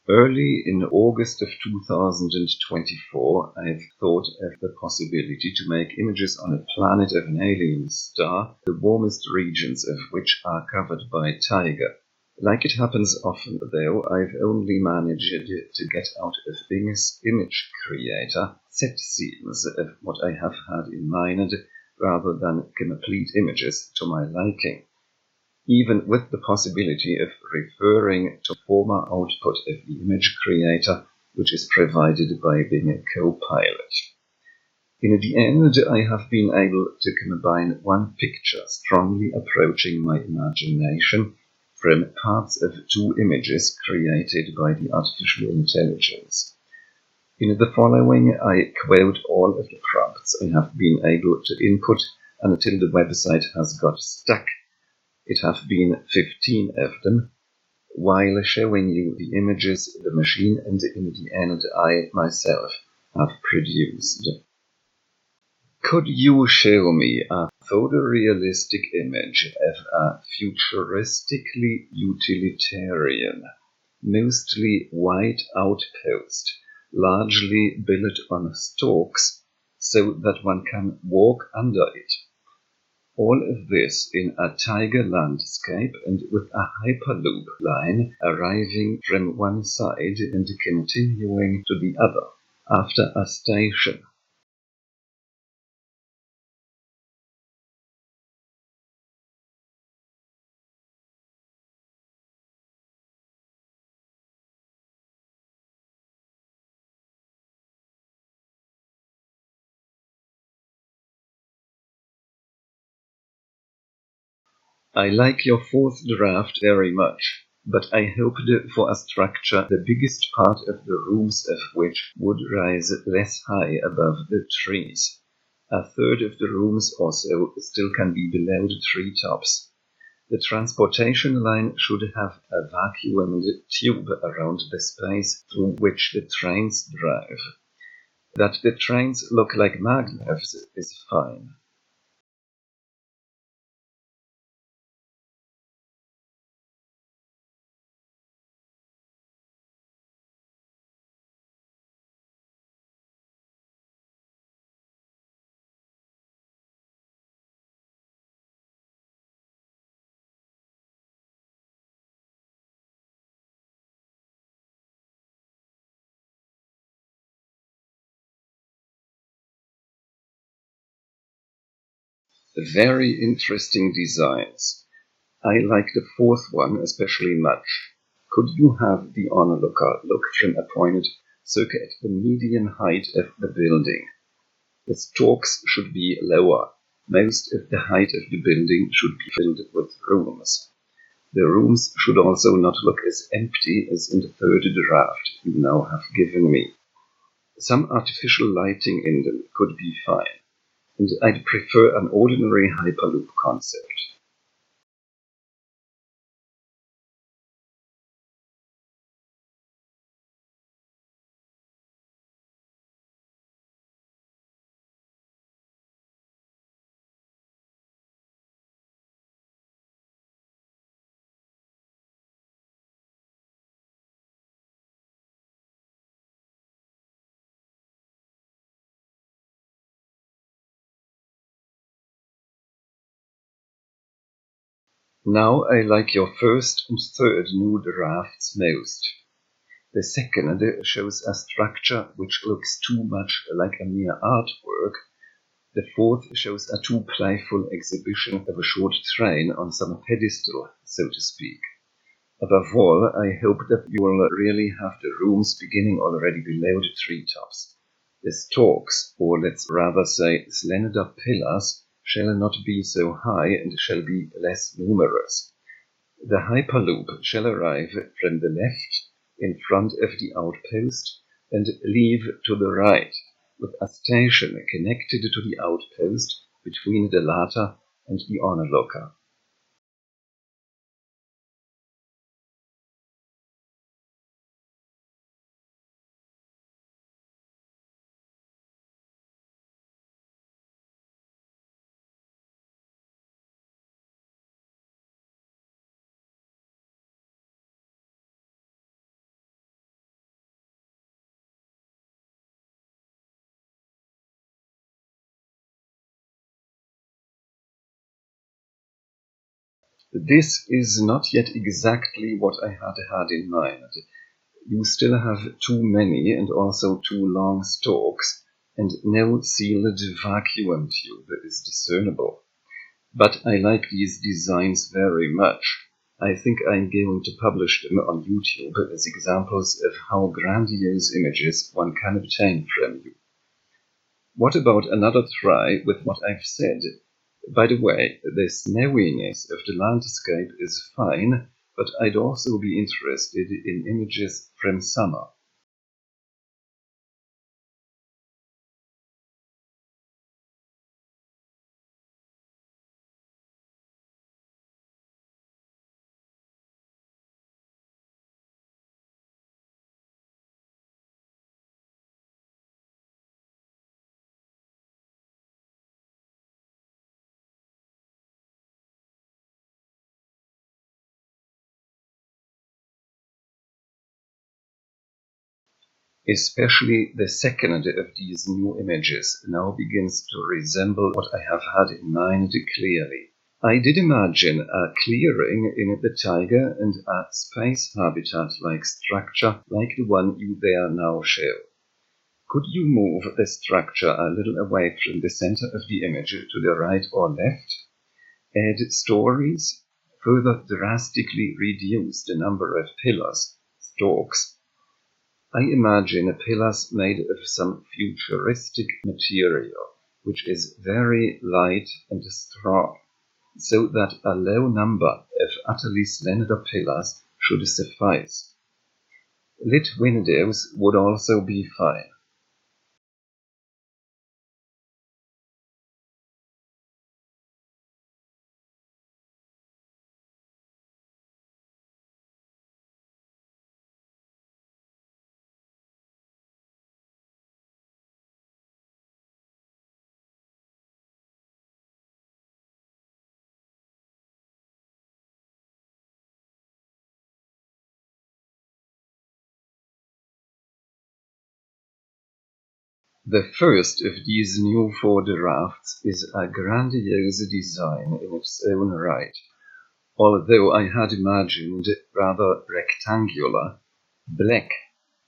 Early in August of 2024, I've thought of the possibility to make images on a planet of an alien star, the warmest regions of which are covered by Taiga. Like it happens often, though, I've only managed to get out of Bing's Image Creator set scenes of what I have had in mind, rather than complete images to my liking, even with the possibility of referring to former output of the image creator, which is provided by Bing Copilot. In the end, I have been able to combine one picture strongly approaching my imagination from parts of two images created by the artificial intelligence. In the following, I quote all of the prompts I have been able to input until the website has got stuck. It have been 15 of them, while showing you the images the machine and in the end I myself have produced. Could you show me a photorealistic image of a futuristically utilitarian, mostly white outpost, largely built on stalks, so that one can walk under it? All of this in a Taiga landscape and with a hyperloop line arriving from one side and continuing to the other after a station. I like your fourth draft very much, but I hoped for a structure the biggest part of the rooms of which would rise less high above the trees. A third of the rooms or so still can be below the treetops. The transportation line should have a vacuumed tube around the space through which the trains drive. That the trains look like magnets is fine. Very interesting designs. I like the fourth one especially much. Could you have the onlooker look from a point circa at the median height of the building? The stalks should be lower. Most of the height of the building should be filled with rooms. The rooms should also not look as empty as in the third draft you now have given me. Some artificial lighting in them could be fine, and I'd prefer an ordinary hyperloop concept. Now I like your first and third new drafts most. The second shows a structure which looks too much like a mere artwork. The fourth shows a too playful exhibition of a short train on some pedestal, so to speak. Above all, I hope that you will really have the rooms beginning already below the treetops. The stalks, or let's rather say slender pillars, shall not be so high and shall be less numerous. The hyperloop shall arrive from the left in front of the outpost and leave to the right, with a station connected to the outpost between the latter and the onlooker. This is not yet exactly what I had in mind. You still have too many and also too long stalks, and no sealed vacuum tube is discernible. But I like these designs very much. I think I'm going to publish them on YouTube as examples of how grandiose images one can obtain from you. What about another try with what I've said? By the way, the snowiness of the landscape is fine, but I'd also be interested in images from summer. Especially the second of these new images now begins to resemble what I have had in mind clearly. I did imagine a clearing in the taiga and a space habitat-like structure like the one you there now show. Could you move the structure a little away from the center of the image to the right or left? Add stories? Further drastically reduce the number of pillars, stalks. I imagine pillars made of some futuristic material, which is very light and strong, so that a low number of utterly slender pillars should suffice. Lit windows would also be fine. The first of these new 4 drafts is a grandiose design in its own right, although I had imagined rather rectangular, black,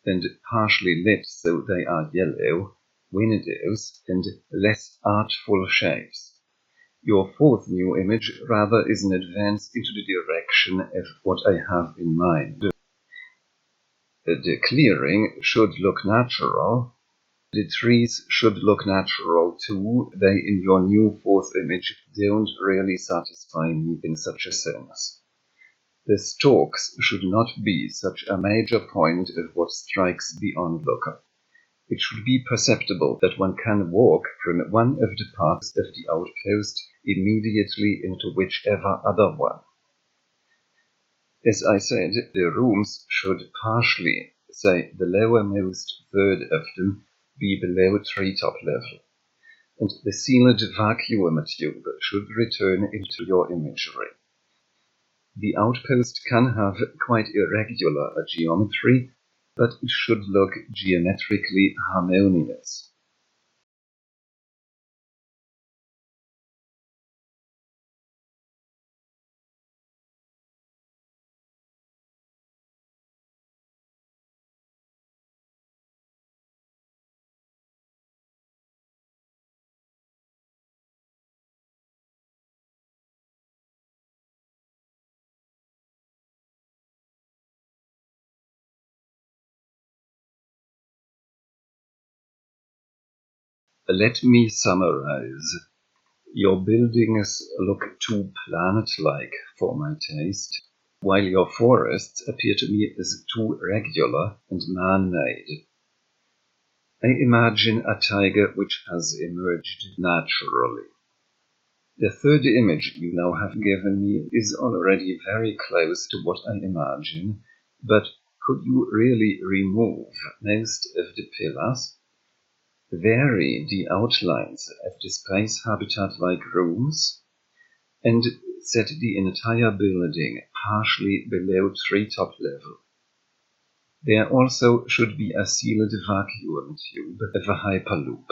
and partially lit so they are yellow, windows, and less artful shapes. Your 4th new image rather is an advance into the direction of what I have in mind. The clearing should look natural. The trees should look natural too. They in your new 4th image don't really satisfy me in such a sense. The stalks should not be such a major point of what strikes the onlooker. It should be perceptible that one can walk from one of the parts of the outpost immediately into whichever other one. As I said, the rooms should partially, say the lowermost third of them, be below treetop level, and the sealed vacuum tube should return into your imagery. The outpost can have quite irregular geometry, but it should look geometrically harmonious. Let me summarize. Your buildings look too planet-like for my taste, while your forests appear to me as too regular and man-made. I imagine a taiga which has emerged naturally. The 3rd image you now have given me is already very close to what I imagine, but could you really remove most of the pillars? Vary the outlines of the space habitat-like rooms, and set the entire building partially below treetop level. There also should be a sealed vacuum tube of a hyperloop.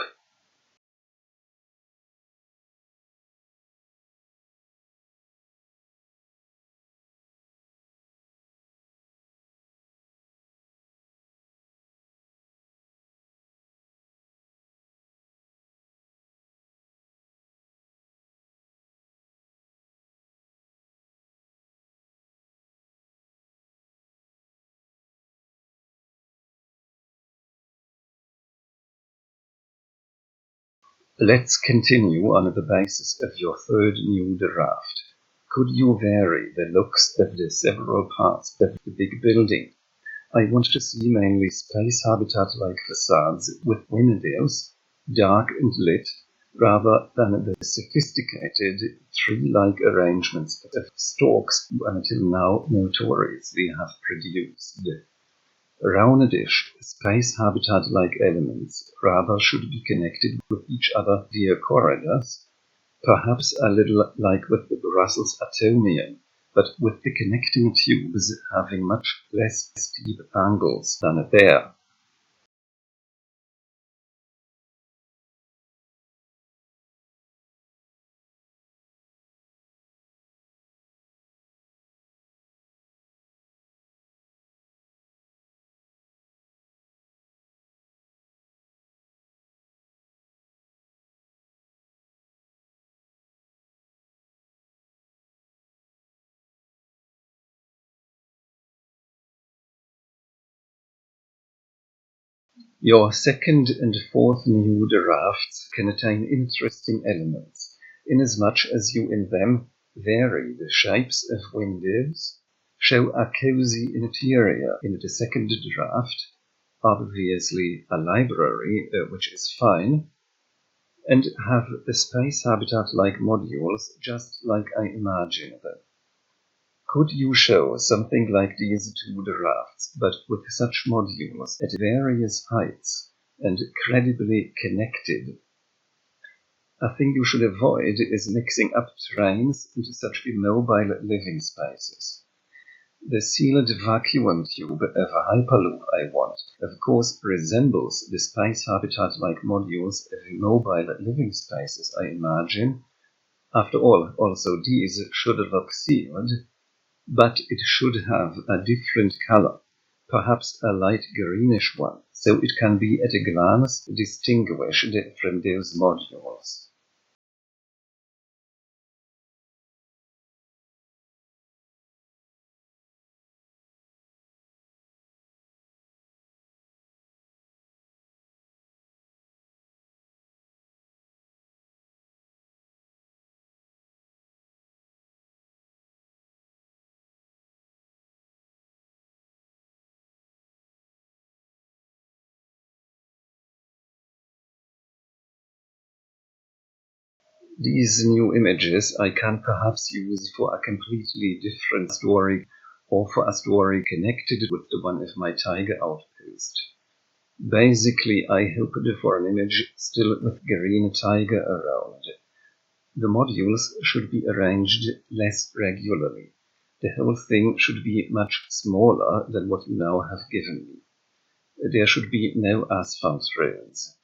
Let's continue on the basis of your third new draft. Could you vary the looks of the several parts of the big building? I want to see mainly space habitat-like facades with windows, dark and lit, rather than the sophisticated tree-like arrangements of stalks you until now notoriously have produced. Roundish, space habitat-like elements rather should be connected with each other via corridors, perhaps a little like with the Brussels atomium, but with the connecting tubes having much less steep angles than there. Your second and fourth new drafts contain interesting elements, inasmuch as you in them vary the shapes of windows, show a cozy interior in the second draft, obviously a library, which is fine, and have the space habitat-like modules just like I imagine them. Could you show something like these two drafts, but with such modules at various heights and credibly connected? A thing you should avoid is mixing up trains into such immobile living spaces. The sealed vacuum tube of a Hyperloop I want, of course, resembles the space habitat-like modules of immobile living spaces I imagine. After all, also these should look sealed, but it should have a different color, perhaps a light greenish one, so it can be at a glance distinguished from those modules. These new images I can perhaps use for a completely different story, or for a story connected with the one of my Taiga outpost. Basically, I hoped for an image still with green taiga around. The modules should be arranged less regularly. The whole thing should be much smaller than what you now have given me. There should be no asphalt roads.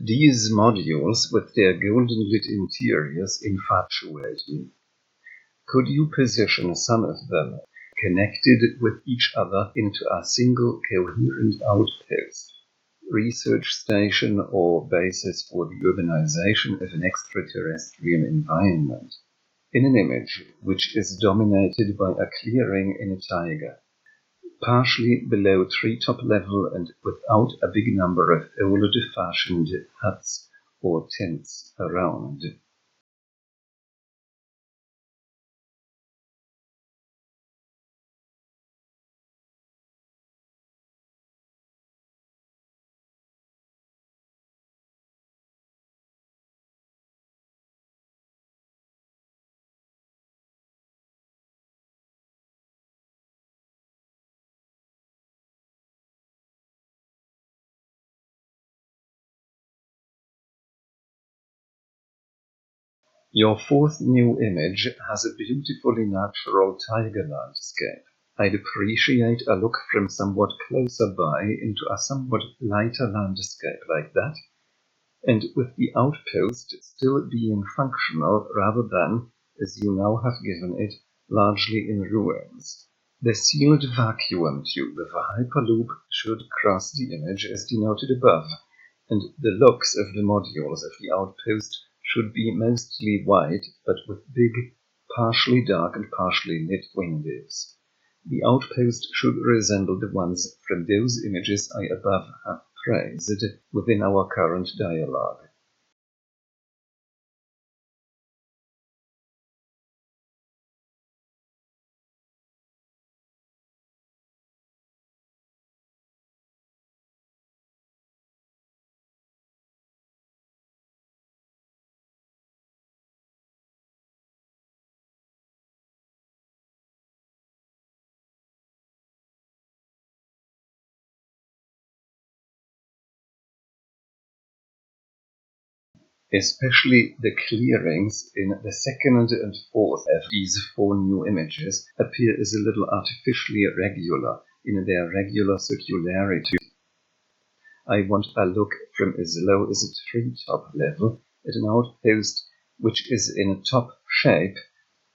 These modules with their golden lit interiors infatuate me. Could you position some of them connected with each other into a single coherent outpost, research station, or basis for the urbanization of an extraterrestrial environment, in an image which is dominated by a clearing in a taiga, partially below treetop level and without a big number of old-fashioned huts or tents around? Your fourth new image has a beautifully natural taiga landscape. I'd appreciate a look from somewhat closer by into a somewhat lighter landscape like that. and with the Outpost still being functional rather than, as you now have given it, largely in ruins. The sealed vacuum tube of a Hyperloop should cross the image as denoted above, and the looks of the modules of the Outpost should be mostly white, but with big, partially dark and partially lit windows. The Outpost should resemble the ones from those images I above have praised within our current dialogue. Especially the clearings in the second and fourth of these four new images appear as a little artificially regular in their regular circularity. I want a look from as low as a treetop level at an outpost which is in a top shape,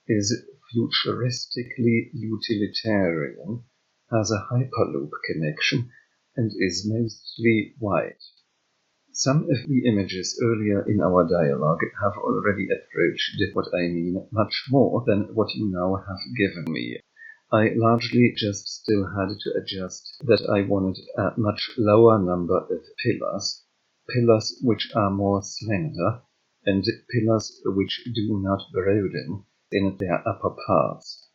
is futuristically utilitarian, has a Hyperloop connection, and is mostly white. Some of the images earlier in our dialogue have already approached what I mean much more than what you now have given me. I largely just still had to adjust that I wanted a much lower number of pillars which are more slender, and pillars which do not broaden in their upper parts.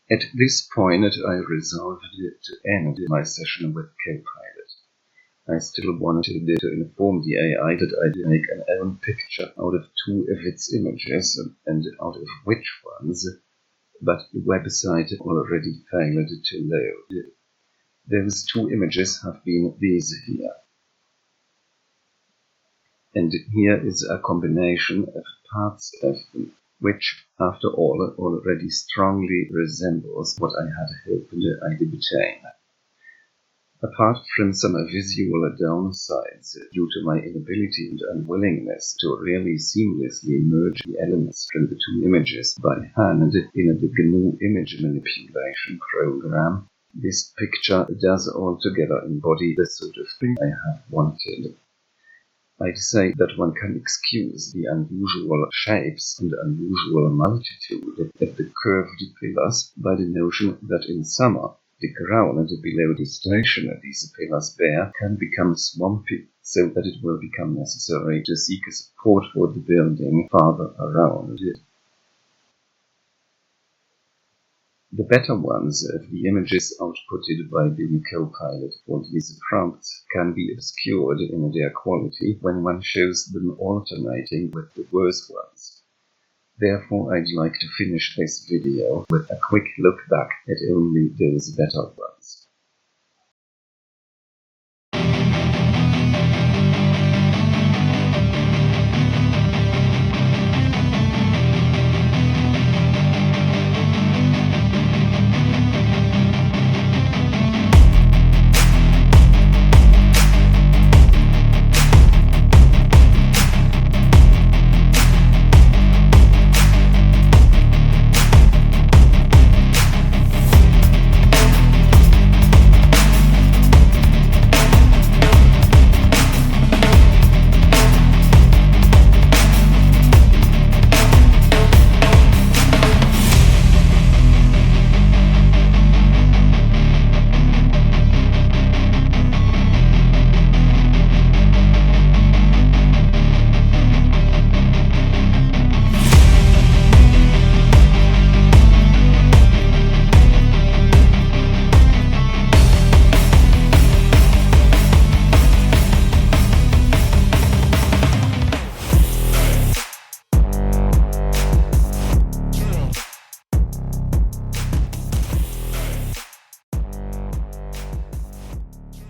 At this point I resolved to end my session with Copilot. I still wanted to inform the AI that I'd make an own picture out of two of its images, and out of which ones, but the website already failed to load. Those two images have been these here. And here is a combination of parts of them, which, after all, already strongly resembles what I had hoped I'd obtain. Apart from some visual downsides due to my inability and unwillingness to really seamlessly merge the elements from the two images by hand in the Gnu Image Manipulation Program, this picture does altogether embody the sort of thing I have wanted. I'd say that one can excuse the unusual shapes and unusual multitude of the curved pillars by the notion that in summer the ground below the station these pillars bear can become swampy, so that it will become necessary to seek support for the building farther around it. The better ones of the images outputted by Bing Copilot for these prompts can be obscured in their quality when one shows them alternating with the worse ones. Therefore, I'd like to finish this video with a quick look back at only those better ones.